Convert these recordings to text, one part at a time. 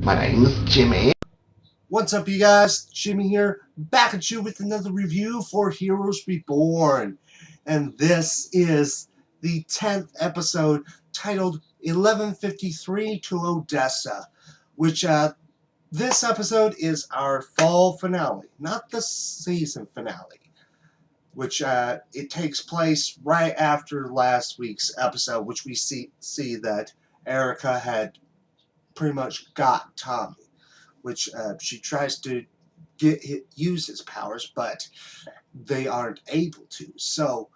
My name's Jimmy. What's up, you guys? Jimmy here, back at you with another review for Heroes Reborn. And this is the 10th episode titled 1153 to Odessa, which this episode is our fall finale, not the season finale, which it takes place right after last week's episode, which we see that Erica had pretty much got Tommy, which she tries to use his powers, but they aren't able to. So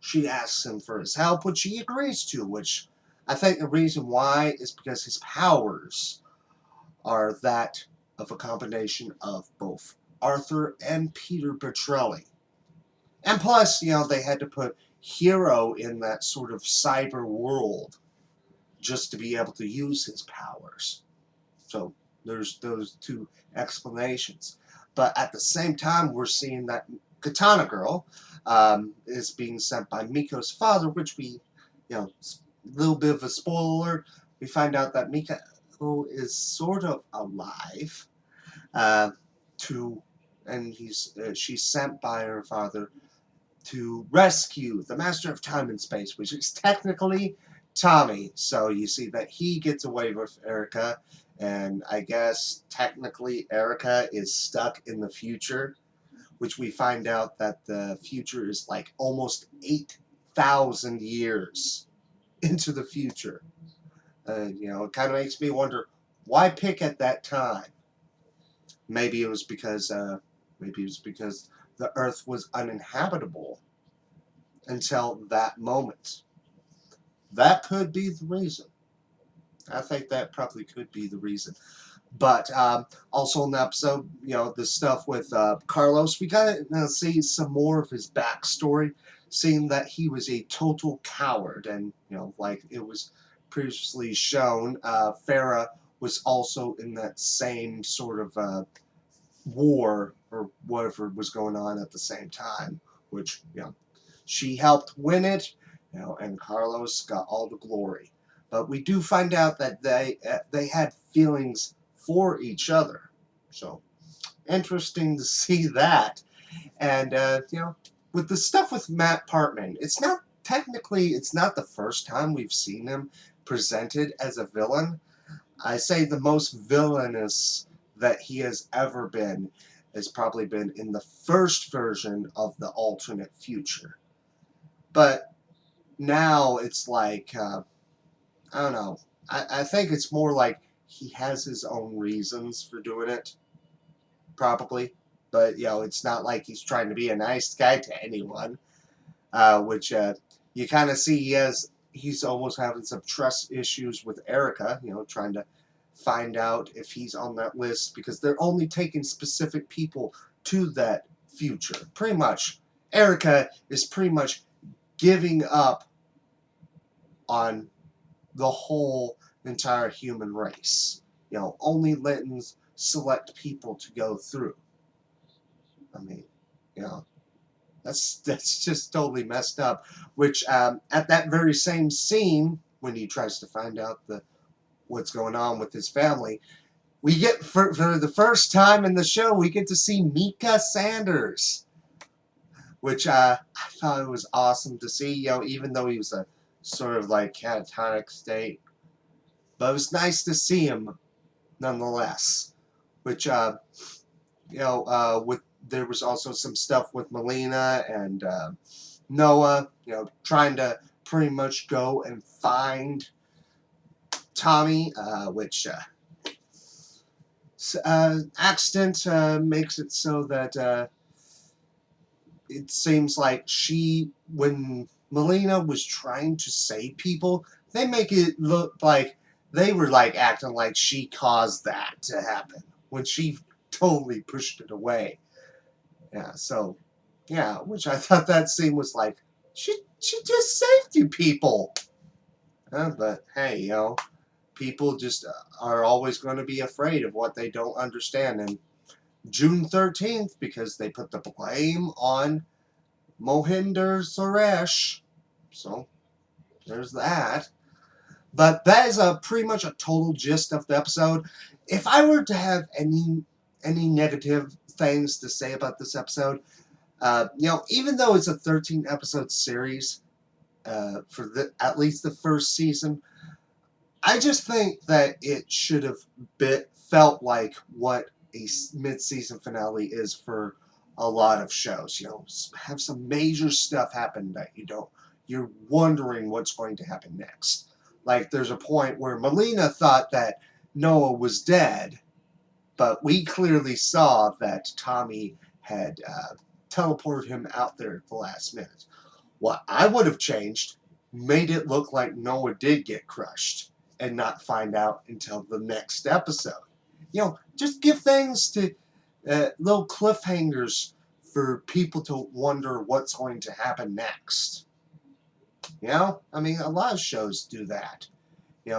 she asks him for his help, which he agrees to, which I think the reason why is because his powers are that of a combination of both Arthur and Peter Bertrelli. And plus, they had to put Hero in that sort of cyber world just to be able to use his powers. So there's those two explanations. But at the same time, we're seeing that Katana Girl is being sent by Miko's father, which we, a little bit of a spoiler, we find out that Miko is sort of alive, and she's sent by her father to rescue the Master of Time and Space, which is technically Tommy. So you see that he gets away with Erica, and I guess technically Erica is stuck in the future, which we find out that the future is like almost 8,000 years into the future. It kind of makes me wonder, why pick at that time? Maybe it was because the Earth was uninhabitable until that moment. That could be the reason. I think that probably could be the reason. But also in the episode, the stuff with Carlos, we got to see some more of his backstory, seeing that he was a total coward. And, like it was previously shown, Farah was also in that same sort of war or whatever was going on at the same time, which, she helped win it, and Carlos got all the glory. But we do find out that they had feelings for each other. So interesting to see that. And with the stuff with Matt Parkman, it's not the first time we've seen him presented as a villain. I say the most villainous that he has ever been has probably been in the first version of the alternate future. But now it's like, I don't know. I think it's more like he has his own reasons for doing it, probably. But, it's not like he's trying to be a nice guy to anyone, which you kind of see he's almost having some trust issues with Erica, trying to find out if he's on that list because they're only taking specific people to that future. Pretty much, Erica is pretty much giving up on the whole entire human race. Only letting select people to go through. I mean, that's just totally messed up. Which at that very same scene, when he tries to find out what's going on with his family, we get for the first time in the show, we get to see Mika Sanders, which I thought it was awesome to see. Even though he was a sort of like catatonic state, but it was nice to see him nonetheless. Which with there was also some stuff with Melina and Noah, trying to pretty much go and find Tommy, which accident makes it so that it seems like when Melina was trying to save people, they make it look like they were like acting like she caused that to happen when she totally pushed it away. Yeah, so which I thought that scene was like, she just saved you people. But hey, people just are always going to be afraid of what they don't understand. And June 13th, because they put the blame on Mohinder Suresh. So there's that. But that is pretty much a total gist of the episode. If I were to have any negative things to say about this episode, even though it's a 13 episode series for at least the first season, I just think that it should have felt like what a mid-season finale is for a lot of shows. Have some major stuff happen that you're wondering what's going to happen next. Like there's a point where Melina thought that Noah was dead, but we clearly saw that Tommy had teleported him out there at the last minute. What I would have changed, made it look like Noah did get crushed and not find out until the next episode. Just give things to little cliffhangers for people to wonder what's going to happen next. A lot of shows do that.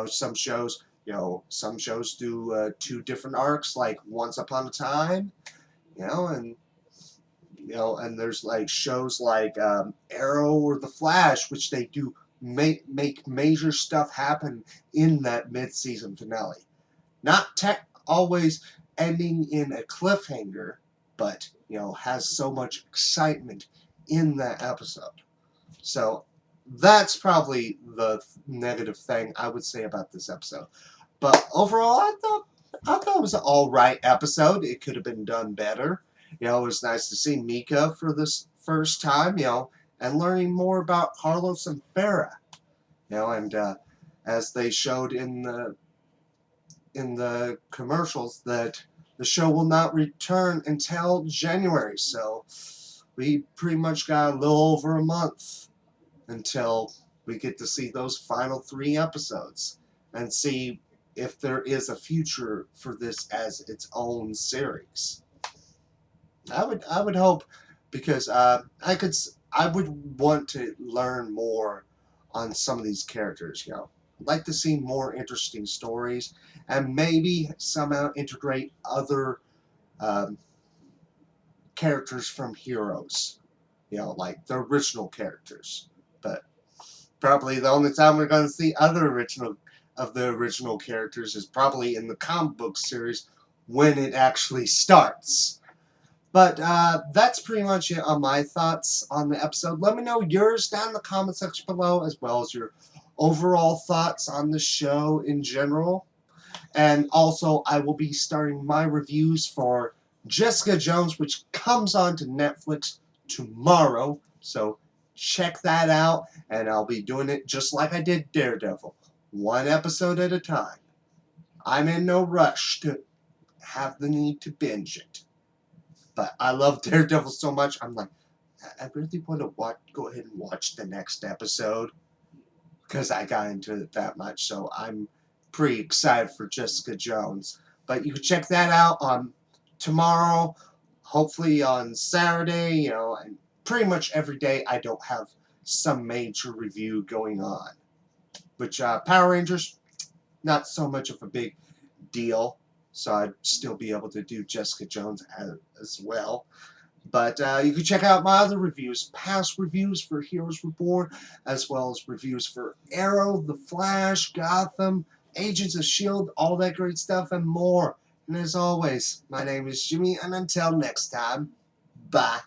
Some shows do two different arcs, like Once Upon a Time, and and there's like shows like Arrow or The Flash, which they do make major stuff happen in that mid-season finale. Not always ending in a cliffhanger, but has so much excitement in that episode. So that's probably the negative thing I would say about this episode. But overall, I thought it was an all right episode. It could have been done better. It was nice to see Mika for this first time. And learning more about Carlos and Farah. And as they showed in the commercials, that the show will not return until January. So we pretty much got a little over a month until we get to see those final 3 episodes and see if there is a future for this as its own series. I would hope, because I would want to learn more on some of these characters. I'd like to see more interesting stories and maybe somehow integrate other um, characters from Heroes. Like the original characters. But probably the only time we're going to see other original characters is probably in the comic book series when it actually starts. But that's pretty much it on my thoughts on the episode. Let me know yours down in the comment section below, as well as your overall thoughts on the show in general. And also, I will be starting my reviews for Jessica Jones, which comes on to Netflix tomorrow. So check that out, and I'll be doing it just like I did Daredevil, 1 episode at a time. I'm in no rush to have the need to binge it. But I love Daredevil so much, I'm like, I really want to go ahead and watch the next episode, because I got into it that much. So I'm pretty excited for Jessica Jones. But you can check that out on tomorrow, hopefully on Saturday, and pretty much every day I don't have some major review going on. Which Power Rangers, not so much of a big deal, so I'd still be able to do Jessica Jones as well. But you can check out my other reviews, past reviews for Heroes Reborn, as well as reviews for Arrow, The Flash, Gotham, Agents of S.H.I.E.L.D., all that great stuff, and more. And as always, my name is Jimmy, and until next time, bye.